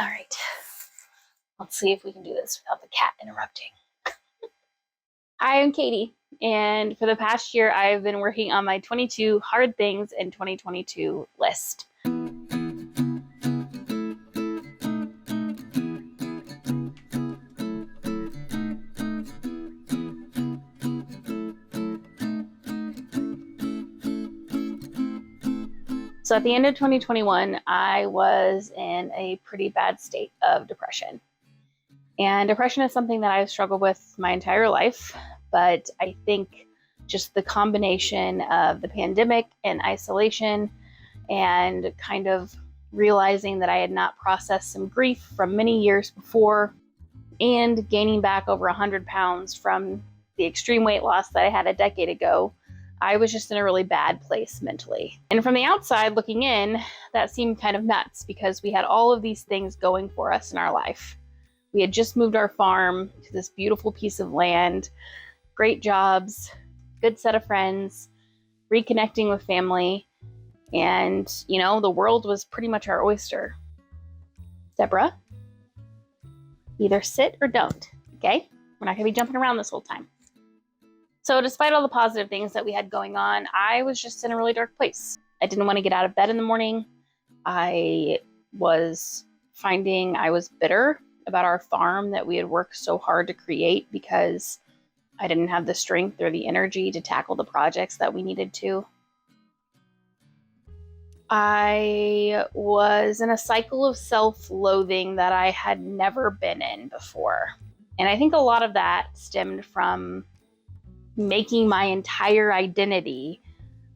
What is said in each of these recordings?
All right, let's see if we can do this without the cat interrupting. Hi, I'm Katie, and for the past year, I've been working on my 22 hard things in 2022 list. So at the end of 2021, I was in a pretty bad state of depression. And depression is something that I've struggled with my entire life, but I think just the combination of the pandemic and isolation and kind of realizing that I had not processed some grief from many years before and gaining back over 100 pounds from the extreme weight loss that I had a decade ago, I was just in a really bad place mentally. And from the outside looking in, that seemed kind of nuts because we had all of these things going for us in our life. We had just moved our farm to this beautiful piece of land, great jobs, good set of friends, reconnecting with family, and, the world was pretty much our oyster. Deborah, either sit or don't, okay? We're not gonna be jumping around this whole time. So despite all the positive things that we had going on, I was just in a really dark place. I didn't want to get out of bed in the morning. I was finding I was bitter about our farm that we had worked so hard to create because I didn't have the strength or the energy to tackle the projects that we needed to. I was in a cycle of self-loathing that I had never been in before. And I think a lot of that stemmed from making my entire identity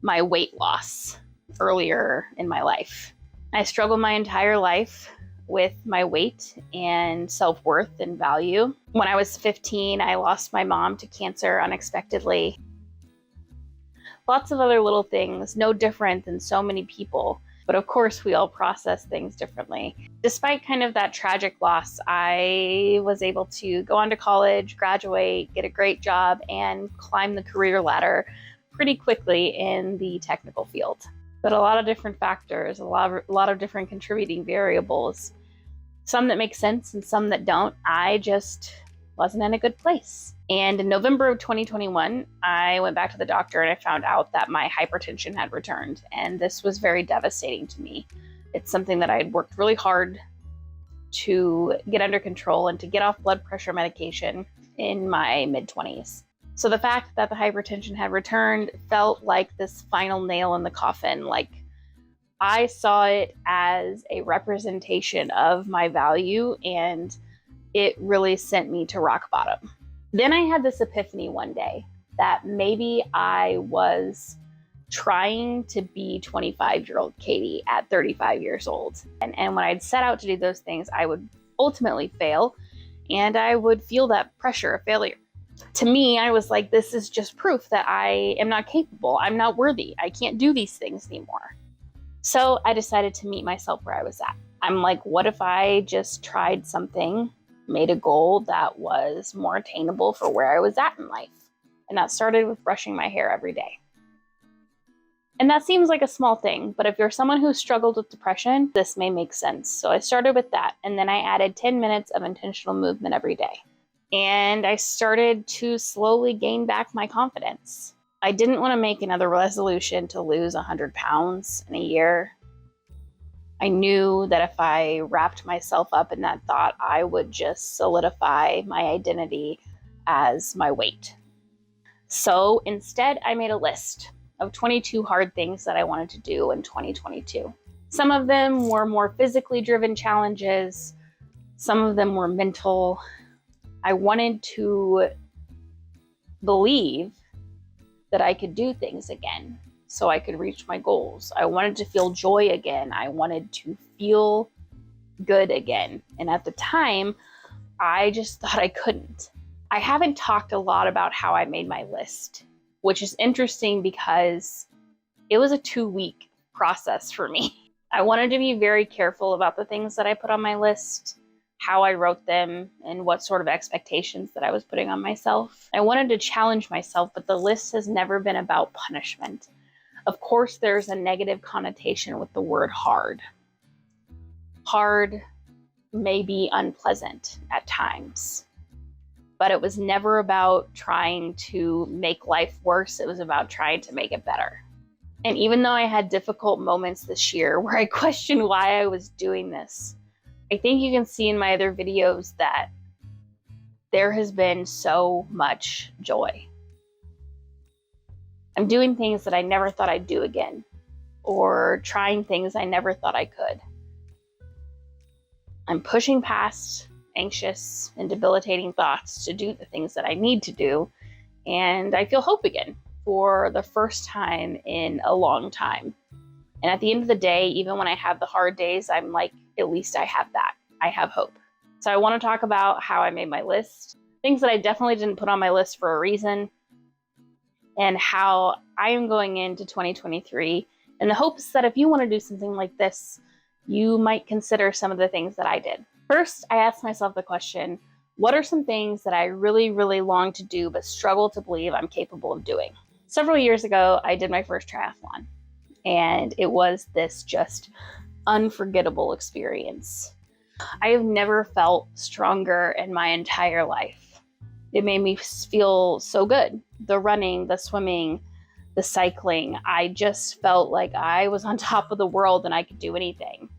my weight loss earlier in my life. I struggled my entire life with my weight and self-worth and value. When I was 15, I lost my mom to cancer unexpectedly. Lots of other little things, no different than so many people. But of course, we all process things differently. Despite kind of that tragic loss, I was able to go on to college, graduate, get a great job, and climb the career ladder pretty quickly in the technical field. But a lot of different factors, a lot of different contributing variables, some that make sense and some that don't. I just wasn't in a good place. And in November of 2021, I went back to the doctor and I found out that my hypertension had returned. And this was very devastating to me. It's something that I had worked really hard to get under control and to get off blood pressure medication in my mid-20s. So the fact that the hypertension had returned felt like this final nail in the coffin. Like I saw it as a representation of my value, and it really sent me to rock bottom. Then I had this epiphany one day that maybe I was trying to be 25-year-old Katie at 35 years old. And when I'd set out to do those things, I would ultimately fail, and I would feel that pressure of failure. To me, I was like, this is just proof that I am not capable. I'm not worthy. I can't do these things anymore. So I decided to meet myself where I was at. I'm like, what if I just tried something, made a goal that was more attainable for where I was at in life? And that started with brushing my hair every day. And that seems like a small thing, but if you're someone who struggled with depression, this may make sense. So I started with that, and then I added 10 minutes of intentional movement every day. And I started to slowly gain back my confidence. I didn't want to make another resolution to lose 100 pounds in a year. I knew that if I wrapped myself up in that thought, I would just solidify my identity as my weight. So instead, I made a list of 22 hard things that I wanted to do in 2022. Some of them were more physically driven challenges. Some of them were mental. I wanted to believe that I could do things again so I could reach my goals. I wanted to feel joy again. I wanted to feel good again. And at the time, I just thought I couldn't. I haven't talked a lot about how I made my list, which is interesting because it was a 2-week process for me. I wanted to be very careful about the things that I put on my list, how I wrote them, and what sort of expectations that I was putting on myself. I wanted to challenge myself, but the list has never been about punishment. Of course, there's a negative connotation with the word hard. Hard may be unpleasant at times. But it was never about trying to make life worse. It was about trying to make it better. And even though I had difficult moments this year where I questioned why I was doing this, I think you can see in my other videos that there has been so much joy. I'm doing things that I never thought I'd do again, or trying things I never thought I could. I'm pushing past anxious and debilitating thoughts to do the things that I need to do, and I feel hope again for the first time in a long time. And at the end of the day, even when I have the hard days, I'm like, at least I have that. I have hope. So I want to talk about how I made my list, things that I definitely didn't put on my list for a reason, and how I am going into 2023 in the hopes that if you want to do something like this, you might consider some of the things that I did. First, I asked myself the question, what are some things that I really, really long to do but struggle to believe I'm capable of doing? Several years ago, I did my first triathlon, and it was this just unforgettable experience. I have never felt stronger in my entire life. It made me feel so good. The running, the swimming, the cycling, I just felt like I was on top of the world and I could do anything.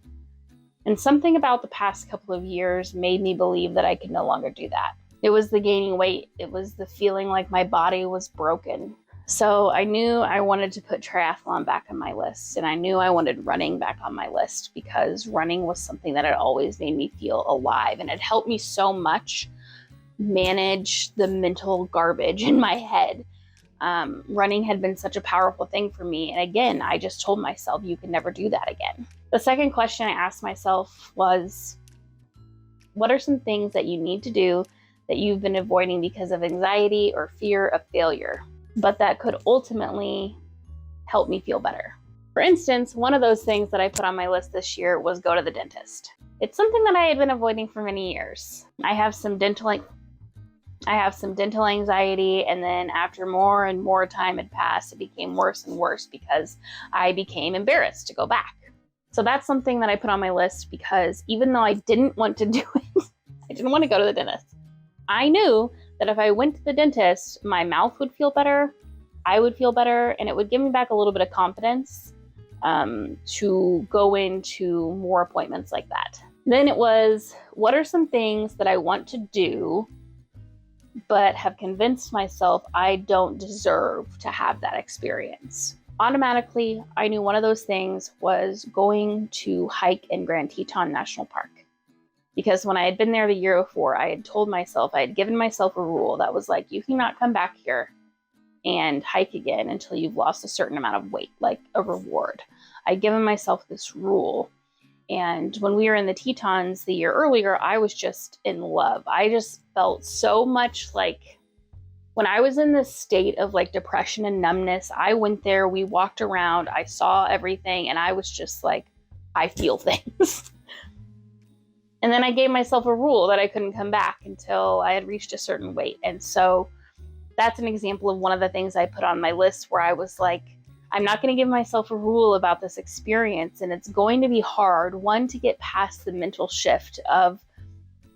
And something about the past couple of years made me believe that I could no longer do that. It was the gaining weight. It was the feeling like my body was broken. So I knew I wanted to put triathlon back on my list, and I knew I wanted running back on my list because running was something that had always made me feel alive, and it helped me so much manage the mental garbage in my head. Running had been such a powerful thing for me, and again, I just told myself you can never do that again. The second question I asked myself was, what are some things that you need to do that you've been avoiding because of anxiety or fear of failure, but that could ultimately help me feel better? For instance, one of those things that I put on my list this year was go to the dentist. It's something that I had been avoiding for many years. I have some dental anxiety, and then after more and more time had passed, it became worse and worse because I became embarrassed to go back. So that's something that I put on my list because even though I didn't want to do it, I didn't want to go to the dentist. I knew that if I went to the dentist, my mouth would feel better, I would feel better, and it would give me back a little bit of confidence to go into more appointments like that. Then it was, what are some things that I want to do but have convinced myself I don't deserve to have that experience? Automatically, I knew one of those things was going to hike in Grand Teton National Park. Because when I had been there the year before, I had told myself, I had given myself a rule that was like, you cannot come back here and hike again until you've lost a certain amount of weight, like a reward. I'd given myself this rule. And when we were in the Tetons the year earlier, I was just in love. I just felt so much like when I was in this state of like depression and numbness, I went there, we walked around, I saw everything, and I was just like, I feel things. And then I gave myself a rule that I couldn't come back until I had reached a certain weight. And so that's an example of one of the things I put on my list where I was like, I'm not going to give myself a rule about this experience. And it's going to be hard, one, to get past the mental shift of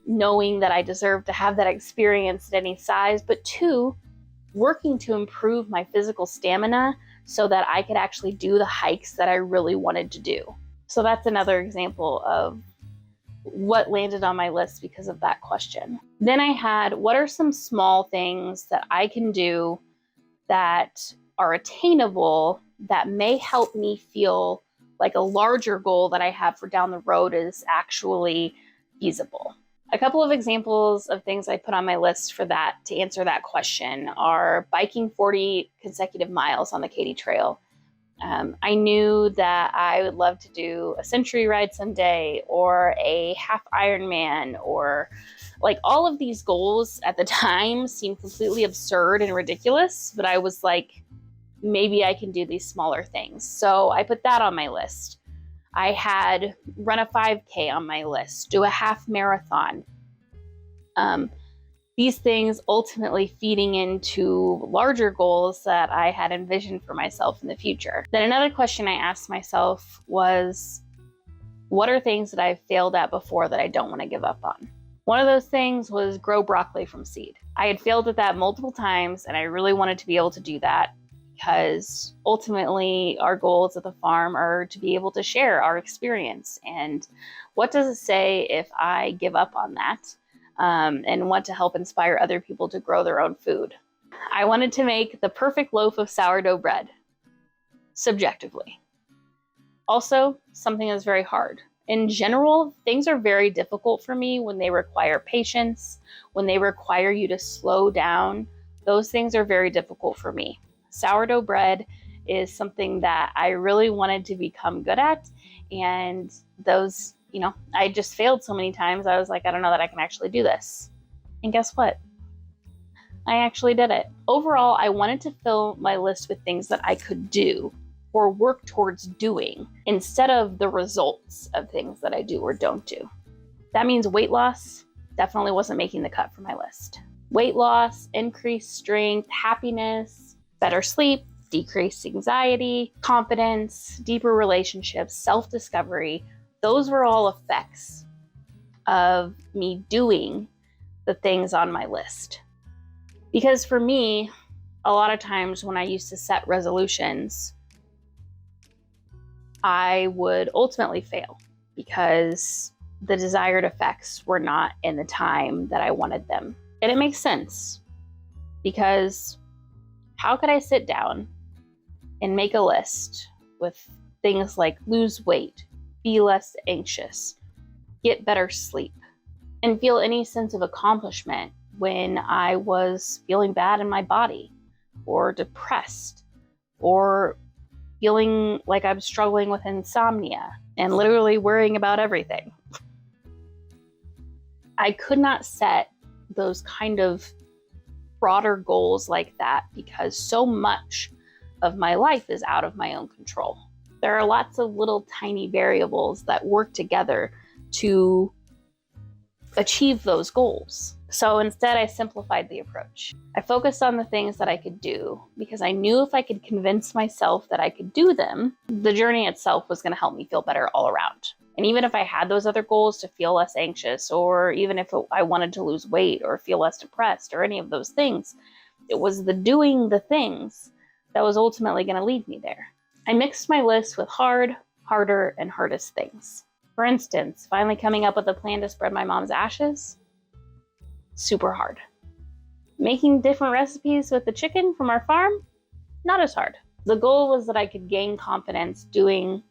knowing that I deserve to have that experience at any size, but two, working to improve my physical stamina so that I could actually do the hikes that I really wanted to do. So that's another example of what landed on my list because of that question. Then I had, what are some small things that I can do that are attainable that may help me feel like a larger goal that I have for down the road is actually feasible? A couple of examples of things I put on my list for that to answer that question are biking 40 consecutive miles on the Katy Trail. I knew that I would love to do a century ride someday or a half Ironman, or like all of these goals at the time seemed completely absurd and ridiculous, but I was like, maybe I can do these smaller things. So I put that on my list. I had run a 5K on my list, do a half marathon. These things ultimately feeding into larger goals that I had envisioned for myself in the future. Then another question I asked myself was, What are things that I've failed at before that I don't want to give up on? One of those things was grow broccoli from seed. I had failed at that multiple times, and I really wanted to be able to do that because ultimately our goals at the farm are to be able to share our experience. And what does it say if I give up on that and want to help inspire other people to grow their own food? I wanted to make the perfect loaf of sourdough bread, subjectively. Also, something that's very hard. In general, things are very difficult for me when they require patience, when they require you to slow down. Those things are very difficult for me. Sourdough bread is something that I really wanted to become good at. And those, I just failed so many times. I was like, I don't know that I can actually do this. And guess what? I actually did it. Overall, I wanted to fill my list with things that I could do or work towards doing instead of the results of things that I do or don't do. That means weight loss definitely wasn't making the cut for my list. Weight loss, increased strength, happiness, better sleep, decreased anxiety, confidence, deeper relationships, self-discovery. Those were all effects of me doing the things on my list. Because for me, a lot of times when I used to set resolutions, I would ultimately fail because the desired effects were not in the time that I wanted them. And it makes sense because how could I sit down and make a list with things like lose weight, be less anxious, get better sleep, and feel any sense of accomplishment when I was feeling bad in my body or depressed or feeling like I'm struggling with insomnia and literally worrying about everything? I could not set those kind of broader goals like that because so much of my life is out of my own control. There are lots of little tiny variables that work together to achieve those goals. So instead, I simplified the approach. I focused on the things that I could do because I knew if I could convince myself that I could do them, the journey itself was going to help me feel better all around. And even if I had those other goals to feel less anxious, or even if I wanted to lose weight or feel less depressed or any of those things, it was the doing the things that was ultimately going to lead me there. I mixed my list with hard, harder, and hardest things. For instance, finally coming up with a plan to spread my mom's ashes, super hard. Making different recipes with the chicken from our farm, not as hard. The goal was that I could gain confidence doing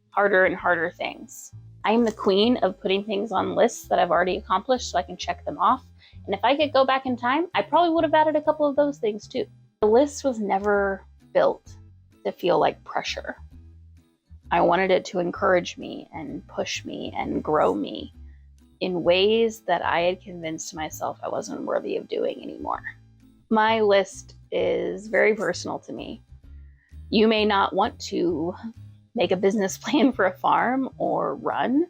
harder and harder things. I am the queen of putting things on lists that I've already accomplished so I can check them off. And if I could go back in time, I probably would have added a couple of those things too. The list was never built to feel like pressure. I wanted it to encourage me and push me and grow me in ways that I had convinced myself I wasn't worthy of doing anymore. My list is very personal to me. You may not want to make a business plan for a farm or run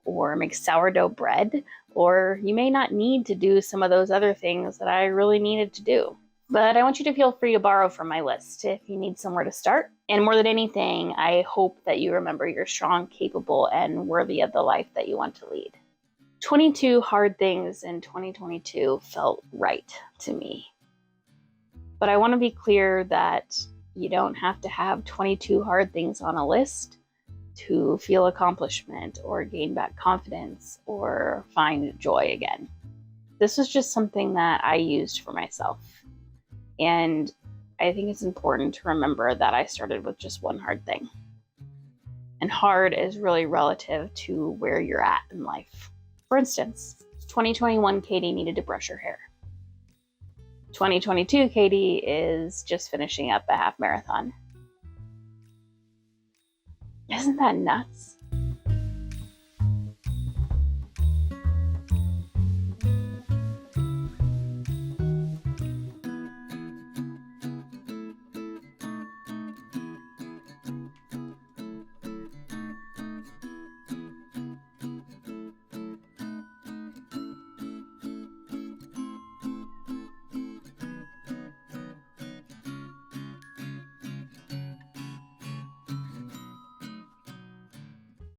or make sourdough bread, or you may not need to do some of those other things that I really needed to do. But I want you to feel free to borrow from my list if you need somewhere to start. And more than anything, I hope that you remember you're strong, capable, and worthy of the life that you want to lead. 22 hard things in 2022 felt right to me. But I want to be clear that you don't have to have 22 hard things on a list to feel accomplishment or gain back confidence or find joy again. This was just something that I used for myself. And I think it's important to remember that I started with just one hard thing. And hard is really relative to where you're at in life. For instance, 2021 Katie needed to brush her hair. 2022 Katie is just finishing up a half marathon. Isn't that nuts?